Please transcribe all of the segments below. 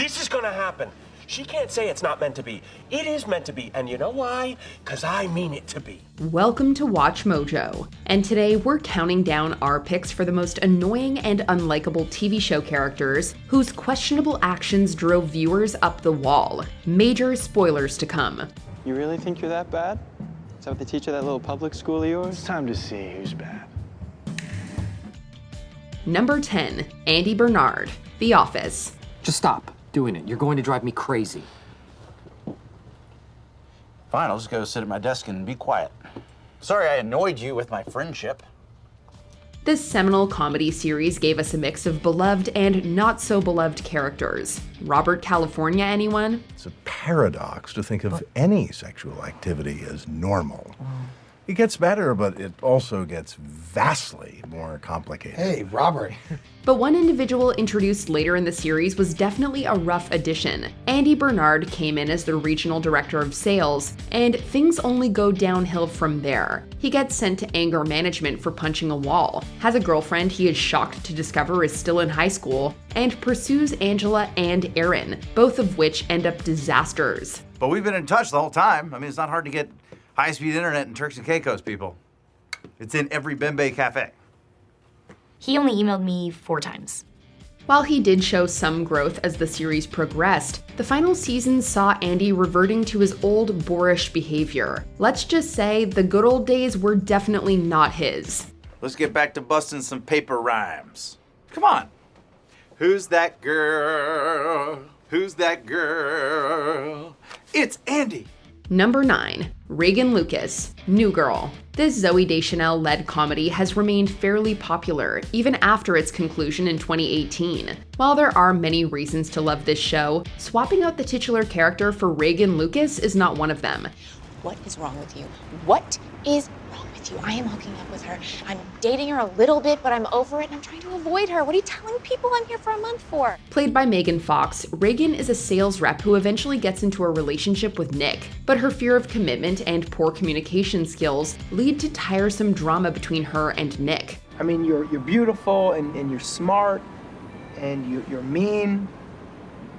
This is gonna happen. She can't say it's not meant to be. It is meant to be, and you know why? Because I mean it to be. Welcome to Watch Mojo, and today we're counting down our picks for the most annoying and unlikable TV show characters whose questionable actions drove viewers up the wall. Major spoilers to come. You really think you're that bad? Is that what they teach at that little public school of yours? It's time to see who's bad. Number 10, Andy Bernard, The Office. Just stop doing it. You're going to drive me crazy. Fine, I'll just go sit at my desk and be quiet. Sorry I annoyed you with my friendship. This seminal comedy series gave us a mix of beloved and not so beloved characters. Robert California, anyone? It's a paradox to think of any sexual activity as normal. It gets better, but it also gets vastly more complicated. Hey, Robert. But one individual introduced later in the series was definitely a rough addition. Andy Bernard came in as the regional director of sales, and things only go downhill from there. He gets sent to anger management for punching a wall, has a girlfriend he is shocked to discover is still in high school, and pursues Angela and Aaron, both of which end up disasters. But we've been in touch the whole time. I mean, it's not hard to get high-speed internet in Turks and Caicos, people. It's in every Bembe cafe. He only emailed me 4 times. While he did show some growth as the series progressed, the final season saw Andy reverting to his old boorish behavior. Let's just say the good old days were definitely not his. Let's get back to busting some paper rhymes. Come on. Who's that girl? Who's that girl? It's Andy. Number 9, Reagan Lucas, New Girl. This Zooey Deschanel-led comedy has remained fairly popular, even after its conclusion in 2018. While there are many reasons to love this show, swapping out the titular character for Reagan Lucas is not one of them. What is wrong with you? What is wrong with you? I am hooking up with her. I'm dating her a little bit, but I'm over it and I'm trying to avoid her. What are you telling people I'm here for a month for? Played by Megan Fox, Reagan is a sales rep who eventually gets into a relationship with Nick, but her fear of commitment and poor communication skills lead to tiresome drama between her and Nick. I mean, you're beautiful and you're smart and you're mean,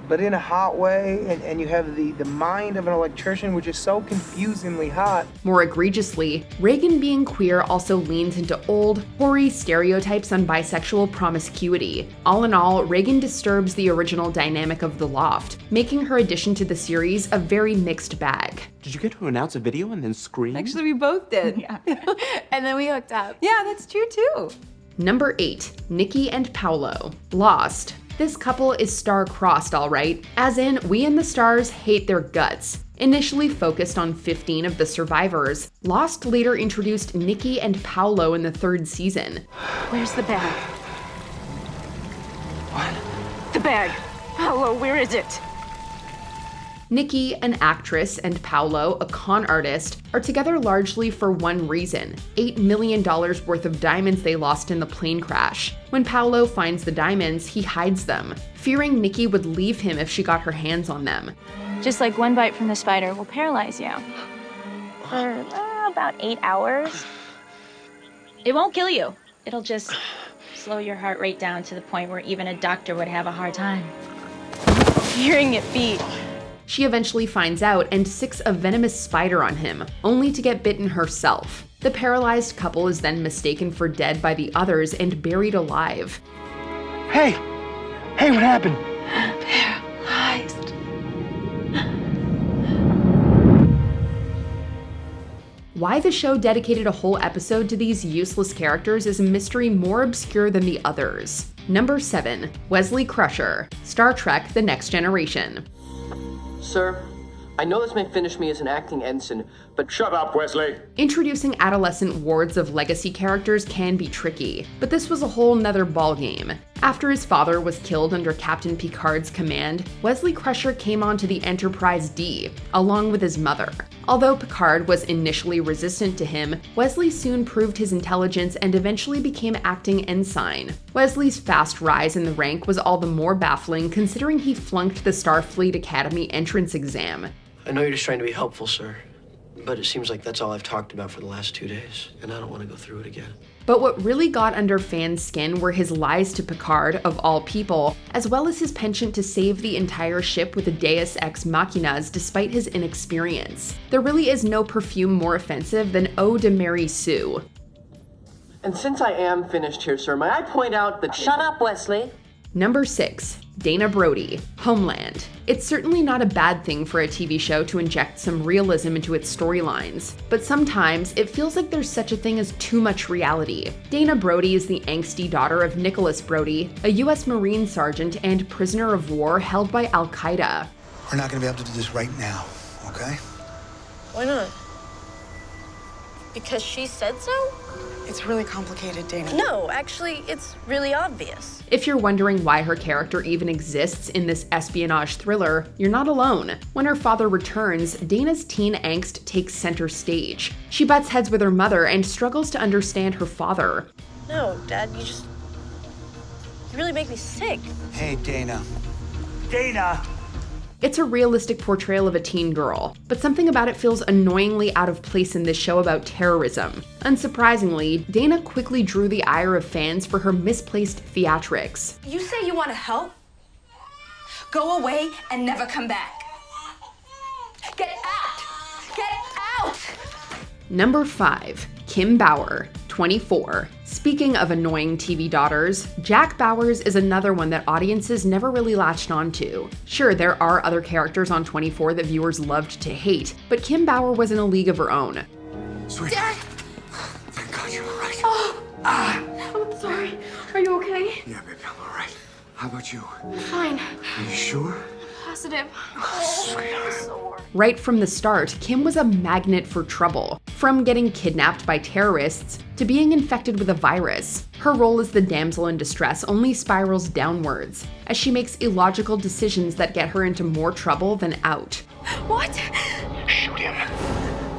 but in a hot way, and you have the mind of an electrician, which is so confusingly hot. More egregiously, Reagan being queer also leans into old, hoary stereotypes on bisexual promiscuity. All in all, Reagan disturbs the original dynamic of The Loft, making her addition to the series a very mixed bag. Did you get to announce a video and then scream? Actually, we both did. Yeah. And then we hooked up. Yeah, that's true too. Number 8, Nikki and Paulo, Lost. This couple is star-crossed, all right, as in we and the stars hate their guts. Initially focused on 15 of the survivors, Lost later introduced Nikki and Paulo in the 3rd season. Where's the bag? What? The bag. Paulo, where is it? Nikki, an actress, and Paulo, a con artist, are together largely for one reason: $8 million worth of diamonds they lost in the plane crash. When Paulo finds the diamonds, he hides them, fearing Nikki would leave him if she got her hands on them. Just like one bite from the spider will paralyze you for about 8 hours. It won't kill you. It'll just slow your heart rate down to the point where even a doctor would have a hard time hearing it beat. She eventually finds out and sicks a venomous spider on him, only to get bitten herself. The paralyzed couple is then mistaken for dead by the others and buried alive. Hey, what happened? Paralyzed. Why the show dedicated a whole episode to these useless characters is a mystery more obscure than the others. Number 7, Wesley Crusher, Star Trek: The Next Generation. Sir, I know this may finish me as an acting ensign, but Shut up, Wesley. Introducing adolescent wards of legacy characters can be tricky, but this was a whole nother ballgame. After his father was killed under Captain Picard's command, Wesley Crusher came onto the Enterprise D, along with his mother. Although Picard was initially resistant to him, Wesley soon proved his intelligence and eventually became acting ensign. Wesley's fast rise in the rank was all the more baffling considering he flunked the Starfleet Academy entrance exam. I know you're just trying to be helpful, sir. But it seems like that's all I've talked about for the last 2 days, and I don't want to go through it again. But what really got under fans' skin were his lies to Picard, of all people, as well as his penchant to save the entire ship with a deus ex machinas despite his inexperience. There really is no perfume more offensive than Eau de Mary Sue. And since I am finished here, sir, may I point out that— Shut up, Wesley. Number 6. Dana Brody, Homeland. It's certainly not a bad thing for a TV show to inject some realism into its storylines, but sometimes it feels like there's such a thing as too much reality. Dana Brody is the angsty daughter of Nicholas Brody, a US Marine sergeant and prisoner of war held by Al-Qaeda. We're not gonna be able to do this right now, okay? Why not? Because she said so? It's really complicated, Dana. No, actually, it's really obvious. If you're wondering why her character even exists in this espionage thriller, you're not alone. When her father returns, Dana's teen angst takes center stage. She butts heads with her mother and struggles to understand her father. No, Dad, you really make me sick. Hey, Dana. Dana! It's a realistic portrayal of a teen girl, but something about it feels annoyingly out of place in this show about terrorism. Unsurprisingly, Dana quickly drew the ire of fans for her misplaced theatrics. You say you want to help? Go away and never come back. Get out! Get out! Number 5. Kim Bauer, 24. Speaking of annoying TV daughters, Jack Bowers is another one that audiences never really latched onto. Sure, there are other characters on 24 that viewers loved to hate, but Kim Bauer was in a league of her own. Sweet. Dad! Thank God you're all right. Oh! I'm sorry. Are you okay? Yeah, baby, I'm all right. How about you? Fine. Are you sure? Positive. Sweetheart. Right from the start, Kim was a magnet for trouble. From getting kidnapped by terrorists to being infected with a virus, her role as the damsel in distress only spirals downwards, as she makes illogical decisions that get her into more trouble than out. What? Shoot him.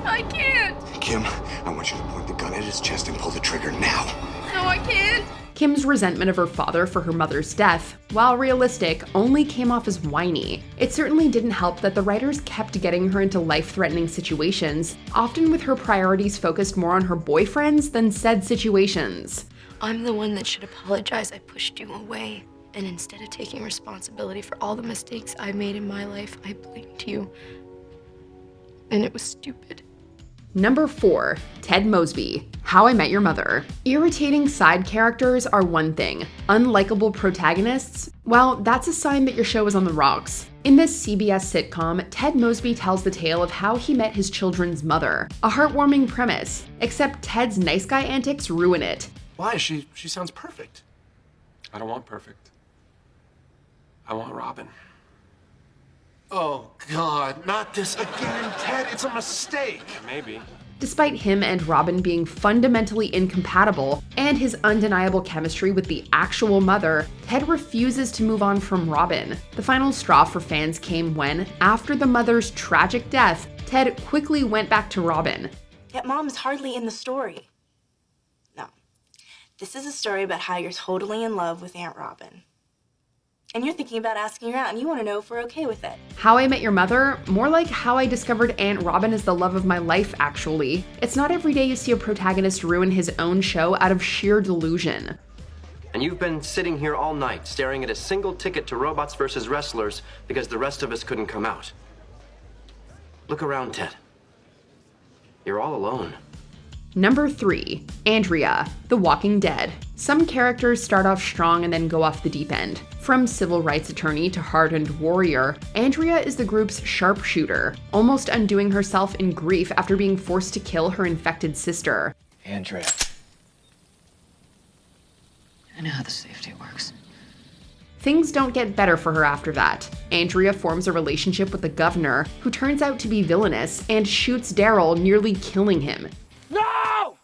I can't. Kim, I want you to point the gun at his chest and pull the trigger now. No, I can't. Kim's resentment of her father for her mother's death, while realistic, only came off as whiny. It certainly didn't help that the writers kept getting her into life-threatening situations, often with her priorities focused more on her boyfriends than said situations. I'm the one that should apologize. I pushed you away. And instead of taking responsibility for all the mistakes I made in my life, I blamed you. And it was stupid. Number 4. Ted Mosby, How I Met Your Mother. Irritating side characters are one thing. Unlikable protagonists? Well, that's a sign that your show is on the rocks. In this CBS sitcom, Ted Mosby tells the tale of how he met his children's mother. A heartwarming premise, except Ted's nice guy antics ruin it. Why? She sounds perfect. I don't want perfect. I want Robin. Oh, God, not this again, Ted. It's a mistake. Maybe. Despite him and Robin being fundamentally incompatible and his undeniable chemistry with the actual mother, Ted refuses to move on from Robin. The final straw for fans came when, after the mother's tragic death, Ted quickly went back to Robin. Yet Mom is hardly in the story. No. This is a story about how you're totally in love with Aunt Robin. And you're thinking about asking her out, and you want to know if we're okay with it. How I Met Your Mother? More like How I Discovered Aunt Robin as the Love of My Life, actually. It's not every day you see a protagonist ruin his own show out of sheer delusion. And you've been sitting here all night, staring at a single ticket to Robots vs. Wrestlers because the rest of us couldn't come out. Look around, Ted. You're all alone. Number 3. Andrea, The Walking Dead. Some characters start off strong and then go off the deep end. From civil rights attorney to hardened warrior, Andrea is the group's sharpshooter, almost undoing herself in grief after being forced to kill her infected sister. Andrea. I know how the safety works. Things don't get better for her after that. Andrea forms a relationship with the governor, who turns out to be villainous and shoots Daryl, nearly killing him. No!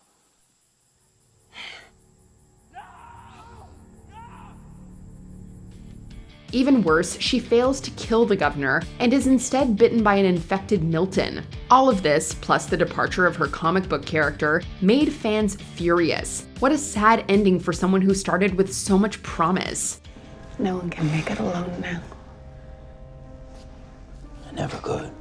Even worse, she fails to kill the governor and is instead bitten by an infected Milton. All of this, plus the departure of her comic book character, made fans furious. What a sad ending for someone who started with so much promise. No one can make it alone now. I never could.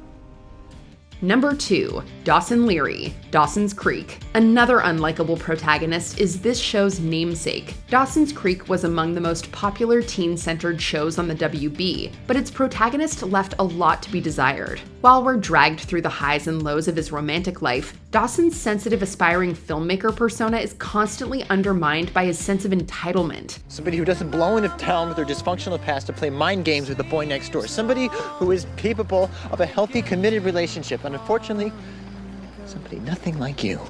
Number 2, Dawson Leery, Dawson's Creek. Another unlikable protagonist is this show's namesake. Dawson's Creek was among the most popular teen-centered shows on the WB, but its protagonist left a lot to be desired. While we're dragged through the highs and lows of his romantic life, Dawson's sensitive, aspiring filmmaker persona is constantly undermined by his sense of entitlement. Somebody who doesn't blow into town with their dysfunctional past to play mind games with the boy next door. Somebody who is capable of a healthy, committed relationship. And unfortunately, somebody nothing like you.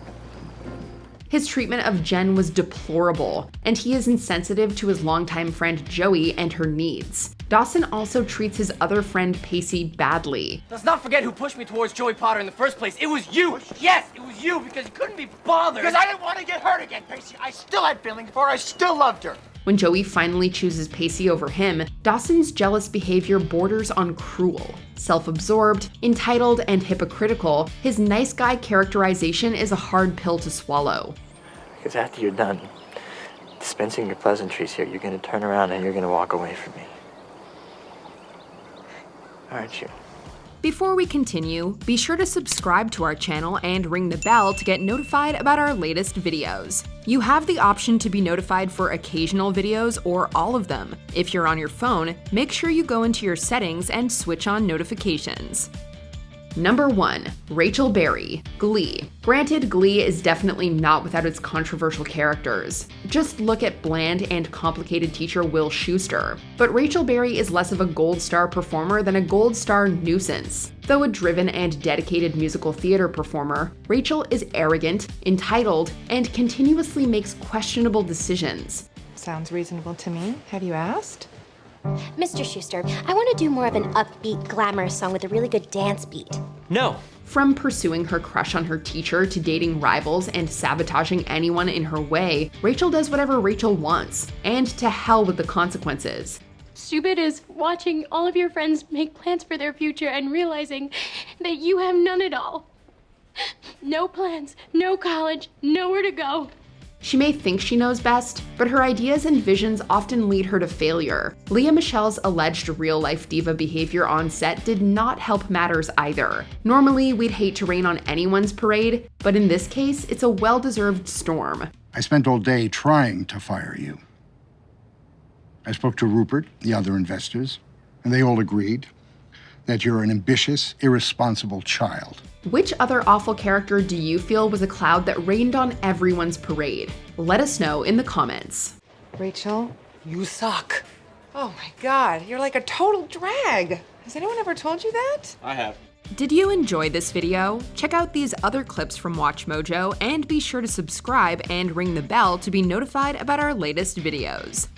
His treatment of Jen was deplorable, and he is insensitive to his longtime friend Joey and her needs. Dawson also treats his other friend Pacey badly. Let's not forget who pushed me towards Joey Potter in the first place. It was you! Yes, it was you, because you couldn't be bothered. Because I didn't want to get hurt again, Pacey. I still had feelings for her. I still loved her. When Joey finally chooses Pacey over him, Dawson's jealous behavior borders on cruel. Self-absorbed, entitled, and hypocritical, his nice guy characterization is a hard pill to swallow. Because after you're done dispensing your pleasantries here, you're going to turn around and you're going to walk away from me. Aren't you? Before we continue, be sure to subscribe to our channel and ring the bell to get notified about our latest videos. You have the option to be notified for occasional videos or all of them. If you're on your phone, make sure you go into your settings and switch on notifications. Number 1, Rachel Berry, Glee. Granted, Glee is definitely not without its controversial characters. Just look at bland and complicated teacher Will Schuester. But Rachel Berry is less of a gold star performer than a gold star nuisance. Though a driven and dedicated musical theater performer, Rachel is arrogant, entitled, and continuously makes questionable decisions. Sounds reasonable to me. Have you asked? Mr. Schuester, I want to do more of an upbeat, glamorous song with a really good dance beat. No. From pursuing her crush on her teacher to dating rivals and sabotaging anyone in her way, Rachel does whatever Rachel wants, and to hell with the consequences. Stupid is watching all of your friends make plans for their future and realizing that you have none at all. No plans, no college, nowhere to go. She may think she knows best, but her ideas and visions often lead her to failure. Lea Michele's alleged real-life diva behavior on set did not help matters either. Normally, we'd hate to rain on anyone's parade, but in this case, it's a well-deserved storm. I spent all day trying to fire you. I spoke to Rupert, the other investors, and they all agreed that you're an ambitious, irresponsible child. Which other awful character do you feel was a cloud that rained on everyone's parade? Let us know in the comments. Rachel, you suck. Oh my God, you're like a total drag. Has anyone ever told you that? I have. Did you enjoy this video? Check out these other clips from WatchMojo and be sure to subscribe and ring the bell to be notified about our latest videos.